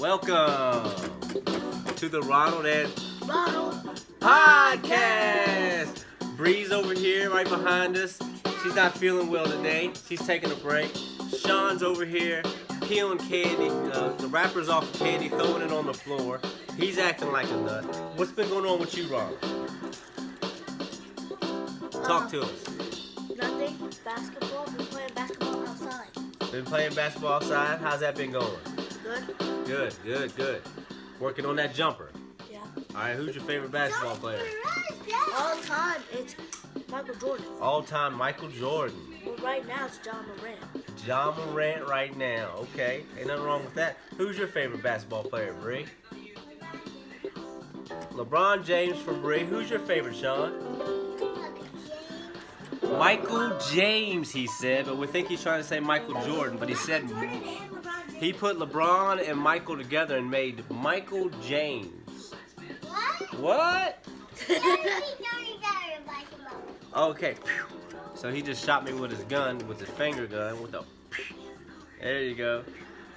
Welcome to the Ronald and Ronald Podcast. Bree's over here right behind us. She's not feeling well today. She's taking a break. Sean's over here peeling candy. The wrapper's off the candy, throwing it on the floor. He's acting like a nut. What's been going on with you, Ronald? Talk to us. Nothing. Basketball. Been playing basketball outside. Been playing basketball outside? How's that been going? Good. Good. Working on that jumper. Yeah. All right, who's your favorite basketball player? All the time, it's Michael Jordan. All time, Michael Jordan. But right now, it's John Morant. John Morant right now. Okay, ain't nothing wrong with that. Who's your favorite basketball player, Bree? LeBron James for Bree. Who's your favorite, Sean? Michael James, he said, but we think he's trying to say Michael Jordan, but he said he put LeBron and Michael together and made Michael James. What? Okay. So he just shot me with his gun, with his finger gun, with the. There you go.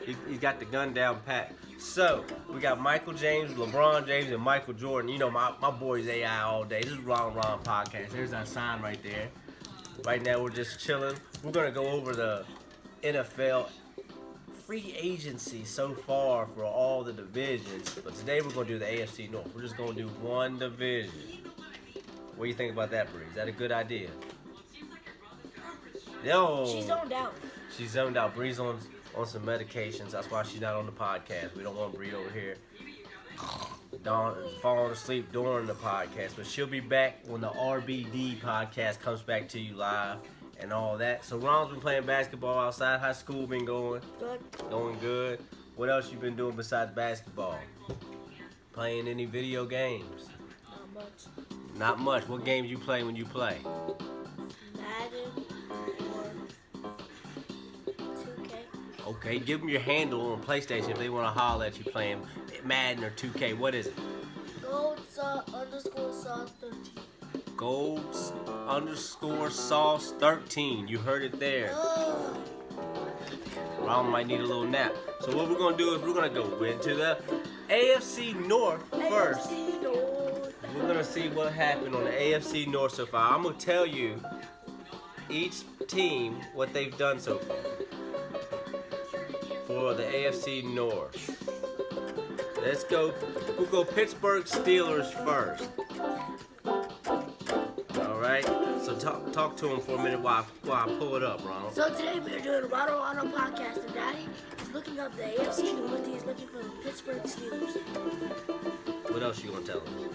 He got the gun down pat. So we got Michael James, LeBron James, and Michael Jordan. You know my boys AI all day. This is Ronald and Ronald Podcast. There's our sign right there. Right now we're just chilling. We're gonna go over the NFL free agency so far for all the divisions. But today we're gonna do the AFC North. We're just gonna do one division. What do you think about that, Bree? Is that a good idea? Yo. She's zoned out. She's zoned out. Bree's on some medications. That's why she's not on the podcast. We don't want Bree over here falling asleep during the podcast. But she'll be back when the RBD podcast comes back to you live and all that. So Ron's been playing basketball outside. How's school been going? Good. Going good. What else you been doing besides basketball? Playing any video games? Not much. Not much. What games you play when you play? Madden or 2K. Okay, give them your handle on PlayStation if they want to holler at you playing Madden or 2K. What is it? Golds_sauce13. Golds_sauce13. You heard it there. Ron might need a little nap. So what we're going to do is we're going to go into the AFC North first. AFC North. We're going to see what happened on the AFC North so far. I'm going to tell you each team what they've done so far for the AFC North. Let's go. We'll go Pittsburgh Steelers first. All right. So talk to him for a minute while I pull it up, Ronald. So today we're doing a Ronald on a podcast, and Daddy is looking up the AFC North. He's looking for the Pittsburgh Steelers. What else you gonna tell him?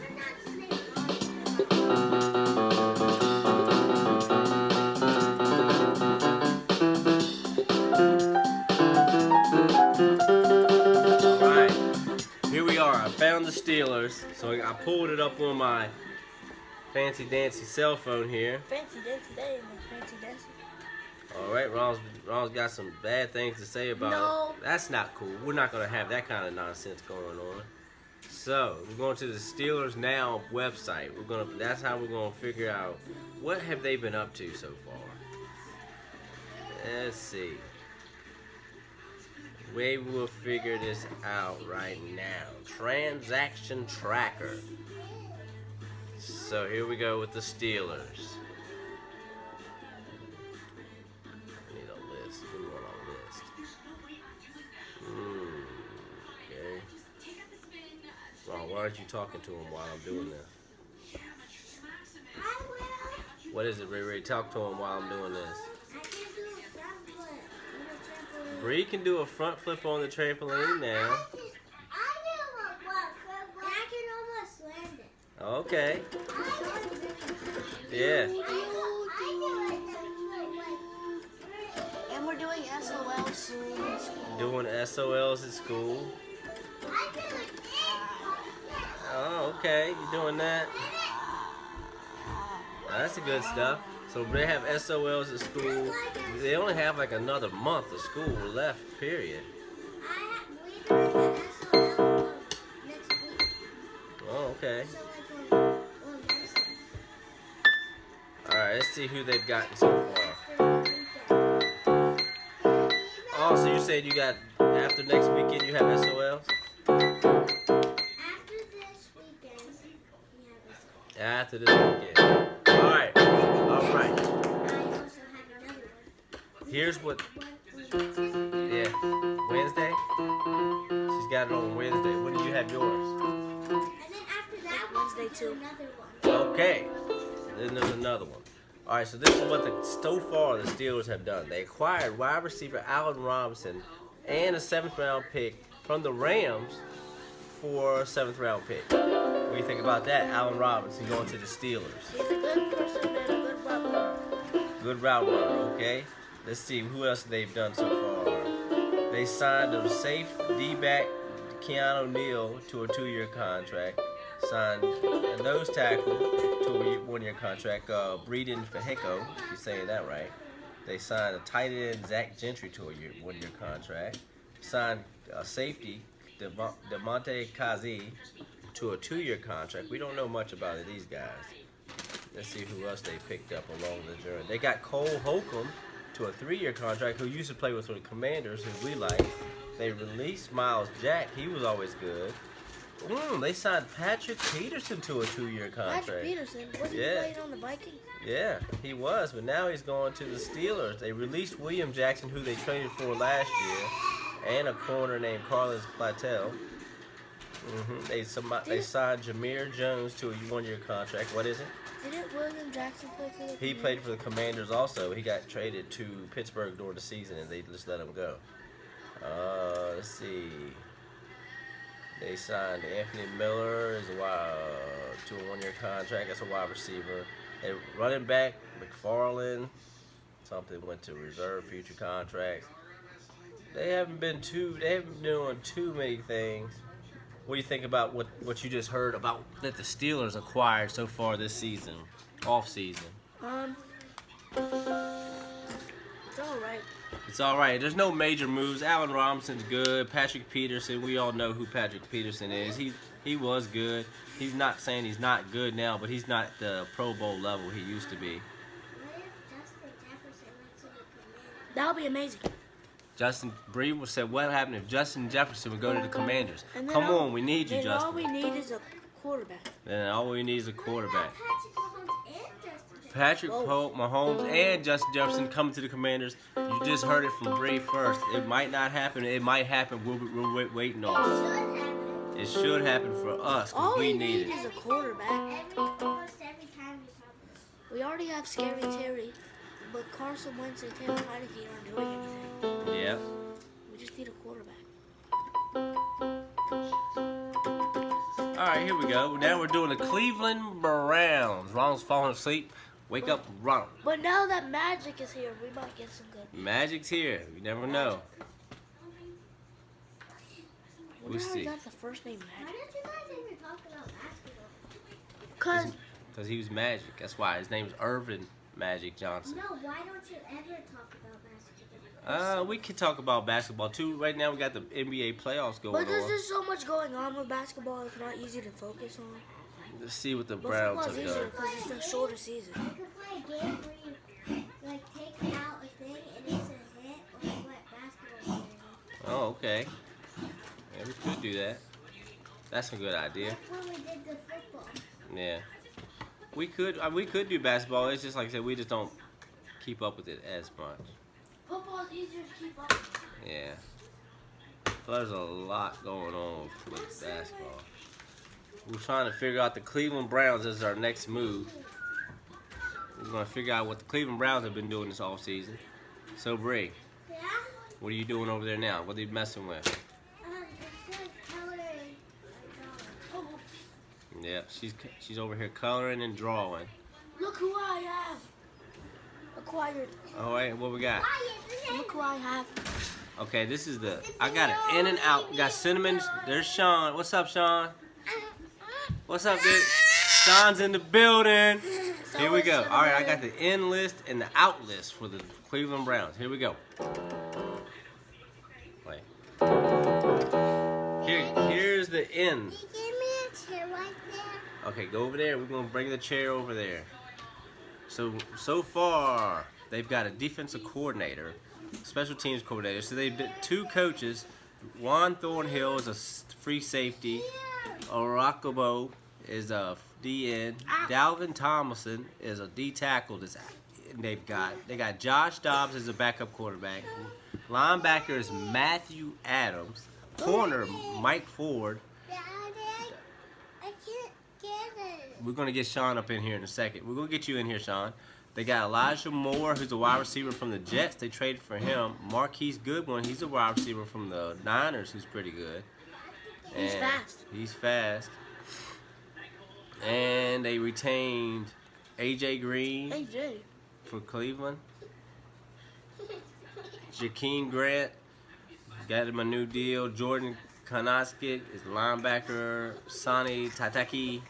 I found the Steelers, so I pulled it up on my fancy dancy cell phone here. Fancy dancy day, fancy dancy. All right, Ronald's got some bad things to say about it. That's not cool. We're not gonna have that kind of nonsense going on. So we're going to the Steelers Now website. That's how we're gonna figure out what have they been up to so far. Let's see. We will figure this out right now. Transaction tracker. So here we go with the Steelers. I need a list. We want a list. Okay. Well, why aren't you talking to him while I'm doing this? What is it, Ray Ray? Talk to him while I'm doing this. Bree can do a front flip on the trampoline now. I do a front flip, but I can almost land it. Okay. Yeah. And we're doing SOL soon. Doing SOLs at school. Oh, okay. You're doing that. That's the good stuff. So they have SOLs at school. They only have like another month of school left, period. Oh, okay. Alright, let's see who they've gotten so far. Oh, so you said you got After next weekend, you have SOLs? After this weekend, we have this. After this weekend. Alright. Alright. I also have another one. Here's what. One. Yeah. Wednesday? She's got it on Wednesday. When do you have yours? And then after that, Wednesday we'll too. do another one. Okay. Then there's another one. Alright, so this is what so far the Steelers have done. They acquired wide receiver Allen Robinson and a 7th round pick from the Rams for a 7th round pick. What do you think about that? Allen Robinson going to the Steelers. He's a good person and a good runner. Good route runner, okay? Let's see who else they've done so far. They signed a safe D-back Keanu Neal to a 2-year contract. Signed a nose tackle to a 1-year contract. Breeden Fehiko, if you're saying that right. They signed a tight end Zach Gentry to a 1-year contract. Signed a safety DeMonte Kazi to a 2-year contract. We don't know much about these guys. Let's see who else they picked up along the journey. They got Cole Holcomb to a 3-year contract, who used to play with the Commanders, who we like. They released Miles Jack. He was always good. They signed Patrick Peterson to a 2-year contract. Patrick Peterson, was he playing on the Vikings? Yeah, he was, but now he's going to the Steelers. They released William Jackson, who they traded for last year, and a corner named Carlos Platel. They signed Jameer Jones to a 1-year contract. What is it? Didn't William Jackson play for the He played for the Commanders also. He got traded to Pittsburgh during the season, and they just let him go. Let's see. They signed Anthony Miller to a 1-year contract. That's a wide receiver. They running back McFarland. Something went to reserve future contracts. They haven't been doing too many things. What do you think about what you just heard about that the Steelers acquired so far this season, off season? It's all right. It's all right. There's no major moves. Allen Robinson's good. Patrick Peterson, we all know who Patrick Peterson is. He was good. He's not saying he's not good now, but he's not the Pro Bowl level he used to be. What if Justin Jefferson went to the Commanders? That would be amazing. Justin Bree said, what happened if Justin Jefferson would go to the Commanders? And then Come on, we need you, then Justin. all we need is a quarterback. Then all we need is a quarterback. Patrick Mahomes and Justin Jefferson. Patrick Mahomes and Justin Jefferson coming to the Commanders. You just heard it from Bree first. It might not happen. It might happen. We're waiting on it. It should happen for us All because we we need need it. is a quarterback. Almost every time we talk. We already have Scary Terry, but Carson Wentz and Taylor Heineke aren't doing anything. Yeah. We just need a quarterback. All right, here we go. Now we're doing the Cleveland Browns. Ronald's falling asleep. Wake up, Ronald. But now that Magic is here, we might get some good. Magic's here. You never know. We'll We'll see. got the first name Why Magic. don't you guys ever talk about basketball? Cause Because he was Magic. That's why. His name's Irvin Magic Johnson. No, why don't you ever talk about basketball? We can talk about basketball too. Right now we got the NBA playoffs going but there's on. just so much going on with basketball. It's not easy to focus on. Let's see what the But Browns football's have easier done. because it's a shorter season. You could play a game where you like take out a thing and it's a hit or what basketball player. Oh, okay. Yeah, we could do that. That's a good idea. Like when we did the football. Yeah. We could do basketball. It's just like I said, we just don't keep up with it as much. Football's easier to keep up with. Yeah. So there's a lot going on with basketball. We're trying to figure out the Cleveland Browns as our next move. We're going to figure out what the Cleveland Browns have been doing this offseason. So, Bree, Yeah? what are you doing over there now? What are you messing with? It's like coloring. Yeah, she's over here coloring and drawing. Look who I have acquired. All right, what we got? Look who I have. Okay, this is I got an in and out. We got Cinnamon. There's Sean. What's up, Sean? What's up, dude? Sean's in the building. Here we go. All right, I got the in list and the out list for the Cleveland Browns. Here we go. Wait. Here's the in. You give me a chair right there. Okay, go over there. We're gonna bring the chair over there. So far, they've got a defensive coordinator, special teams coordinator. So they've been 2 coaches Juan Thornhill is a free safety. Arakobo is a DN. Dalvin Tomlinson is a D tackle. They got Josh Dobbs as a backup quarterback. Linebacker is Matthew Adams. Corner Mike Ford. Daddy, I can't get it. We're gonna get Sean up in here in a second. We're gonna get you in here, Sean. They got Elijah Moore, who's a wide receiver from the Jets. They traded for him. Marquise Goodwin, he's a wide receiver from the Niners, who's pretty good. He's fast. He's fast. And they retained AJ Green AJ. for Cleveland. Jakeem Grant got him a new deal. Jordan Konoskit is a linebacker. Sonny Tataki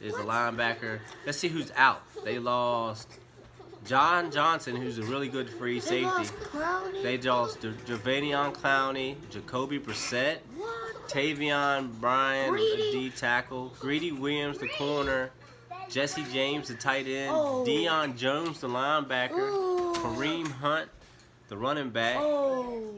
is a linebacker. Let's see who's out. They lost John Johnson, who's a really good free They safety. lost Clowney. They lost Javanion Clowney, Jacoby Brissett, What? Tavion Bryan, Greedy. D tackle, Greedy Williams, the corner, Jesse James, the tight end, Oh. Deion Jones, the linebacker, Ooh. Kareem Hunt, the running back, Oh.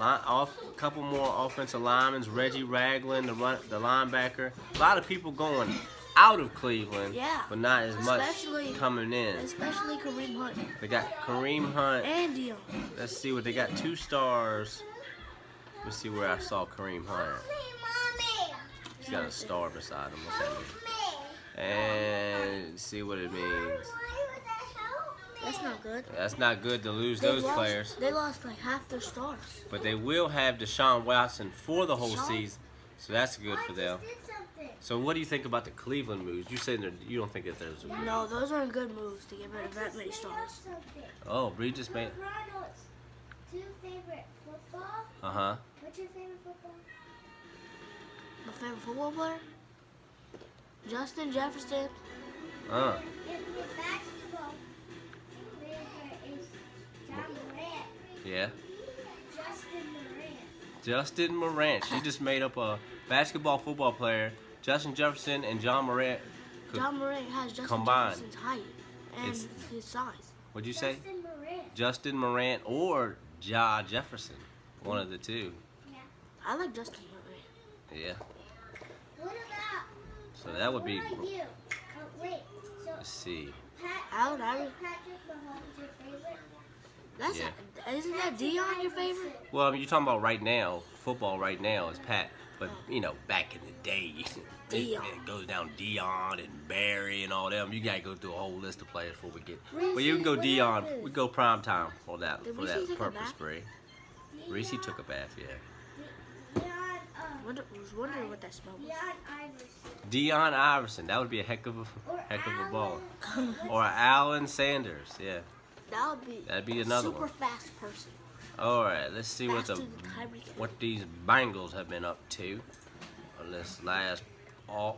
a couple more offensive linemen, Reggie Ragland, the linebacker. A lot of people going out of Cleveland, Yeah. but not as much Especially- coming in. Especially Kareem Hunt. They got Kareem Hunt. And Dion. Let's see what they got. 2 stars. Let's see where I saw Kareem Hunt. Mommy. He's got a star beside him. What's that mean? Mommy. And see what it means. Why would that help me? That's not good. That's not good to lose They those lost- players. They lost like half their stars. But they will have Deshaun Watson for the whole Deshaun? season. So that's good for them. I just did something. So what do you think about the Cleveland moves? You said you don't think that there's a No, those aren't good moves to get rid of that many stars. Something. Oh, Bree just made. Ronald's 2 favorite football. Uh-huh. What's your favorite football? My favorite football player? Justin Jefferson. Your basketball favorite is John Morant. Yeah. Justin Morant. Justin Morant. She just made up a basketball football player. Justin Jefferson and John Morant. John Morant has Justin combined. Jefferson's height and It's- his size. What'd you say? Justin Morant. Justin Morant or Ja Jefferson. One of the two. I like Justin Morant. Yeah. What about? So that would be. What about you? Wait. So Let's see. Allen Iverson. Patrick Mahomes your favorite? That's Yeah. Isn't that Dion your favorite? Well, I mean, you're talking about right now. Football right now is Pat. But, you know, back in the day, Deion. it goes down Dion and Barry and all them. You got to go through a whole list of players before we get. Well, you can go Dion. We go prime time for that Did Reese take a purpose, bath? Bree. Reese took a bath, yeah. Dion, Was wondering what that smell was. Dion Iverson. Dion Iverson. That would be a heck of a baller. Or Alan Sanders, yeah. That would be That'd be another super one. fast person. All right, let's see Faster than Kyrie. what these Bengals have been up to on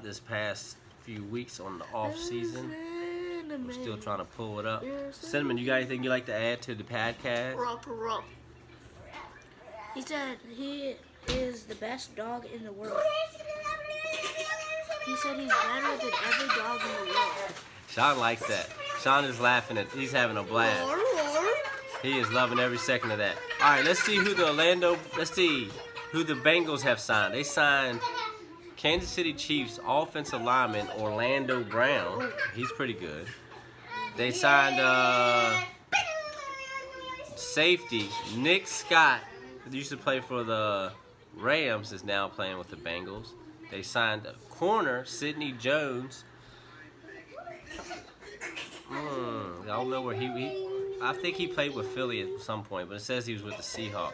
this past few weeks on the off season. We're still trying to pull it up. Cinnamon, you got anything you like to add to the podcast? He said he is the best dog in the world. He said he's better than every dog in the world. Sean likes that. Sean is laughing at. He's having a blast. He is loving every second of that. All right, let's see who the Bengals have signed. They signed Kansas City Chiefs offensive lineman Orlando Brown. He's pretty good. They signed safety Nick Scott, who used to play for the Rams, is now playing with the Bengals. They signed corner Sidney Jones. I don't know where he I think he played with Philly at some point, but it says he was with the Seahawks.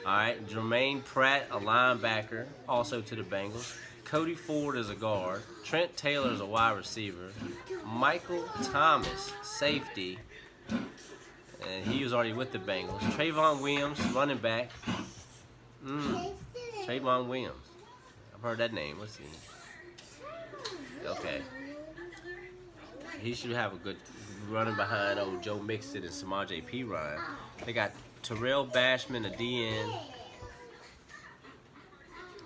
All right, Jermaine Pratt, a linebacker, also to the Bengals. Cody Ford is a guard. Trent Taylor is a wide receiver. Michael Thomas, safety, and he was already with the Bengals. Trayvon Williams, running back. Trayvon Williams. I've heard that name. Let's see. Okay. He should have a good running behind old Joe Mixon and Samaje Perine. They got Terrell Bashman, a DN.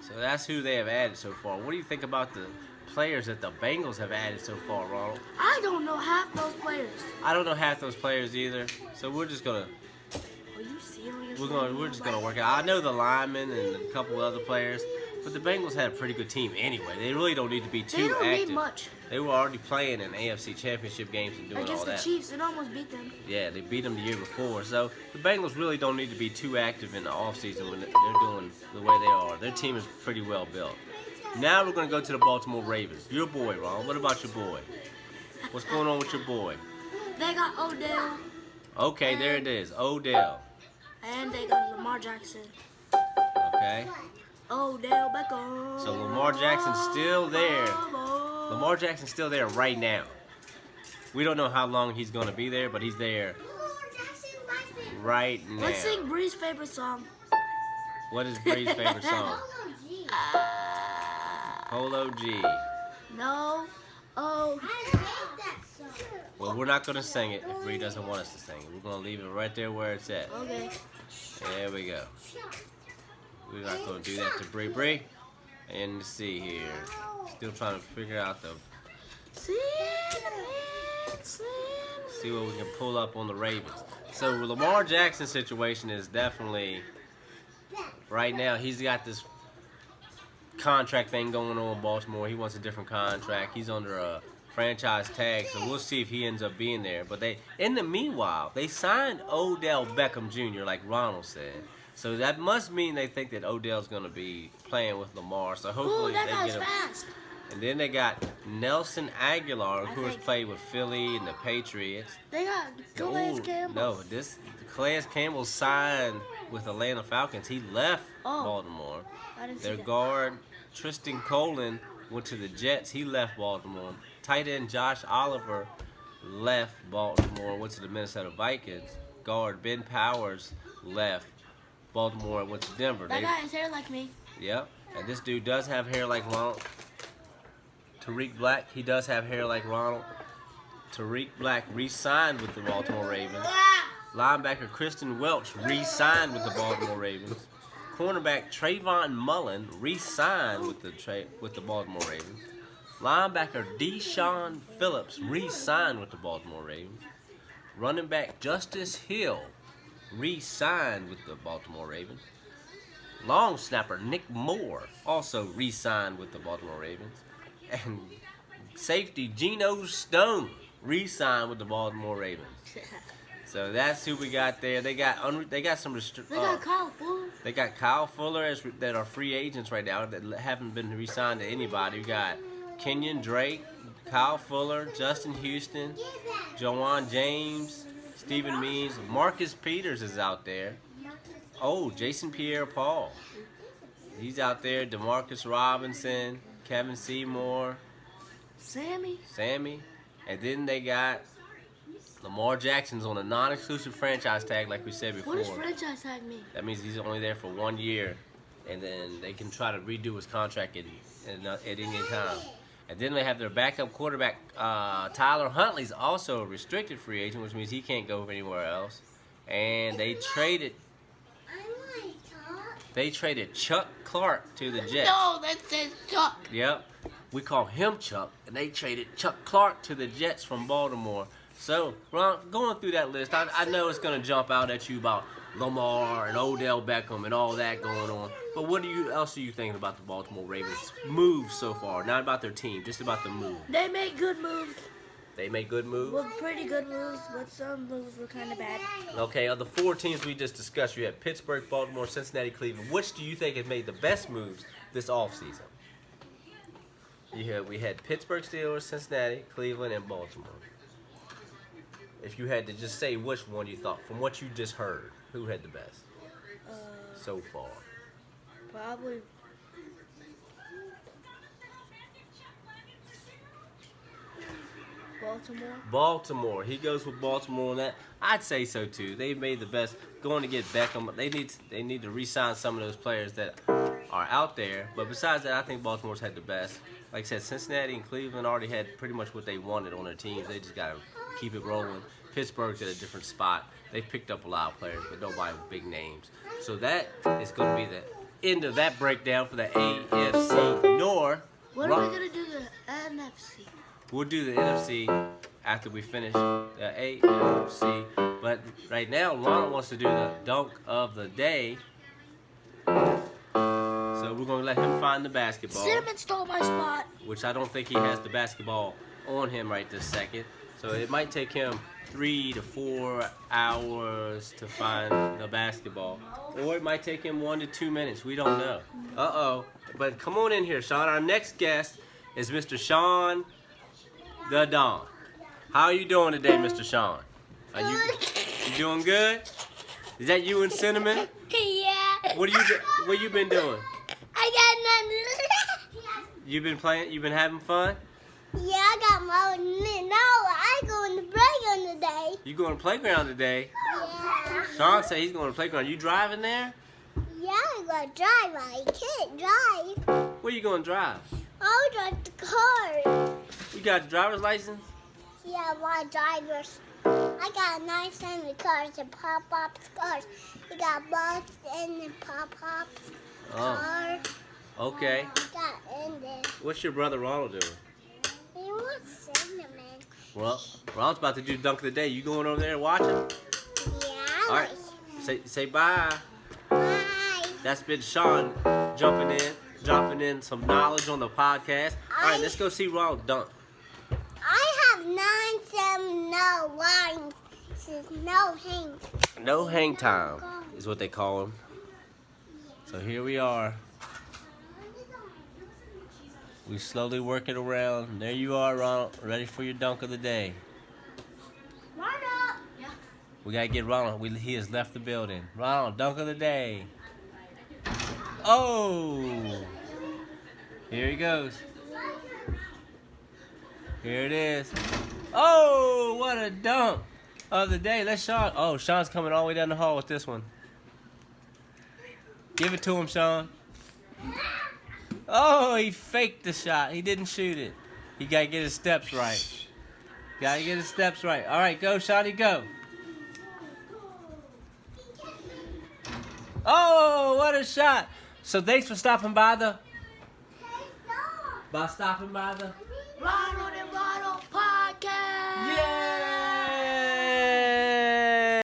So that's who they have added so far. What do you think about the players that the Bengals have added so far, Ronald? I don't know half those players. I don't know half those players either. So we're just going to... Are you serious? we're just gonna work out. I know the linemen and a couple of other players, but the Bengals had a pretty good team anyway. They really don't need to be too active. They don't need much. They were already playing in AFC Championship games and doing Against all that. the Chiefs, it almost beat them. Yeah, they beat them the year before. So the Bengals really don't need to be too active in the offseason when they're doing the way they are. Their team is pretty well built. Now we're going to go to the Baltimore Ravens. Your boy, Ron. What about your boy? What's going on with your boy? They got Odell. Okay, there it is. Odell. And they got Lamar Jackson. Okay. Odell Beckham. So Lamar Jackson's still there. Lamar Jackson's still there right now. We don't know how long he's going to be there, but he's there right now. Let's sing Bree's favorite song. What is Bree's favorite song? Polo G. No. Oh. I hate that song. Well, we're not going to sing it if Bree doesn't want us to sing it. We're going to leave it right there where it's at. Okay. There we go. We're not going to do that to Bree. Bree, and let's see here. Still trying to figure out the... See what we can pull up on the Ravens. So Lamar Jackson's situation is definitely... Right now, he's got this contract thing going on in Baltimore. He wants a different contract. He's under a franchise tag, so we'll see if he ends up being there. But in the meanwhile, they signed Odell Beckham Jr., like Ronald said. So that must mean they think that Odell's going to be playing with Lamar. So hopefully that they guy's get him. fast. And then they got Nelson Aguilar, who has played with Philly and the Patriots. They got Calais Campbell. No, Calais Campbell signed with Atlanta Falcons. He left Baltimore. I didn't see Their that. guard, Tristan Colin, went to the Jets. He left Baltimore. Tight end Josh Oliver left Baltimore, went to the Minnesota Vikings. Guard Ben Powers left Baltimore and went to Denver. That guy has hair like me. Yep. And this dude does have hair like Ronald. Tariq Black, he does have hair like Ronald. Tariq Black re-signed with the Baltimore Ravens. Linebacker Kristen Welch re-signed with the Baltimore Ravens. Cornerback Trayvon Mullen re-signed with the Baltimore Ravens. Linebacker Deshaun Phillips re-signed with the Baltimore Ravens. Running back Justice Hill re-signed with the Baltimore Ravens. Long snapper Nick Moore also re-signed with the Baltimore Ravens. And safety Geno Stone re-signed with the Baltimore Ravens. So that's who we got there. They got some They got Kyle Fuller. They got Kyle Fuller that are free agents right now that haven't been re-signed to anybody. We got Kenyon Drake, Kyle Fuller, Justin Houston, Joanne James, Stephen Means, Marcus Peters is out there. Oh, Jason Pierre-Paul. He's out there. DeMarcus Robinson, Kevin Seymour, Sammy. And then they got Lamar Jackson's on a non-exclusive franchise tag, like we said before. What does franchise tag mean? That means he's only there for 1 year, and then they can try to redo his contract at any time. And then they have their backup quarterback, Tyler Huntley's also a restricted free agent, which means he can't go anywhere else. And they traded Chuck Clark to the Jets. No, that says Chuck. Yep. We call him Chuck, and they traded Chuck Clark to the Jets from Baltimore. So, Ron, going through that list, I know it's going to jump out at you about Lamar and Odell Beckham and all that going on. But what else are you thinking about the Baltimore Ravens' moves so far? Not about their team, just about the move. They made good moves. They made good moves? Well, pretty good moves, but some moves were kind of bad. Okay, of the 4 teams we just discussed, you had Pittsburgh, Baltimore, Cincinnati, Cleveland. Which do you think has made the best moves this offseason? We had Pittsburgh Steelers, Cincinnati, Cleveland, and Baltimore. If you had to just say which one you thought, from what you just heard, who had the best so far? Probably. Baltimore. He goes with Baltimore on that. I'd say so too. They made the best. Going to get Beckham. They need to re-sign some of those players that are out there. But besides that, I think Baltimore's had the best. Like I said, Cincinnati and Cleveland already had pretty much what they wanted on their teams. They just got to keep it rolling. Pittsburgh's at a different spot. They picked up a lot of players, but nobody with big names. So that is going to be the end of that breakdown for the AFC North. What are we going to do the NFC? We'll do the NFC after we finish the AFC. But right now, Ronald wants to do the dunk of the day. So we're gonna let him find the basketball. Cinnamon stole my spot. Which I don't think he has the basketball on him right this second. So it might take him 3 to 4 hours to find the basketball. Or it might take him 1 to 2 minutes. We don't know. Uh-oh. But come on in here, Sean. Our next guest is Mr. Sean the Don. How are you doing today, Mr. Sean? Are you doing good? Is that you and Cinnamon? Yeah. What you been doing? I got nothing. You been playing? You been having fun? Yeah, I got my own. No, I go in the playground today. You going to playground today? Yeah. Sean said he's going to playground. You driving there? Yeah, I got to drive. I can't drive. Where you going to drive? I'll drive the car. You got a driver's license? Yeah, my drivers. I got a nice many cars and pop-ups cars. You got bugs and the pop-ups car. Okay. I got in there. What's your brother Ronald doing? He wants cinnamon. Well, Ronald's about to do dunk of the day. You going over there and watching? Yeah. All right. Say bye. Bye. That's been Sean dropping in some knowledge on the podcast. All right, let's go see Ronald dunk. I have 9, 7, no lines. This is no hang. No hang time is what they call him. So here we are. We slowly work it around. There you are, Ronald, ready for your dunk of the day. Ronald. Yeah. We gotta get Ronald. He has left the building. Ronald, dunk of the day. Oh! Here he goes. Here it is. Oh, what a dunk of the day. Let's Sean. Oh, Sean's coming all the way down the hall with this one. Give it to him, Sean. Oh, he faked the shot. He didn't shoot it. He got to get his steps right. Got to get his steps right. All right, go, Shotty, go. Oh, what a shot. So thanks for stopping by the... Ronald and Ronald.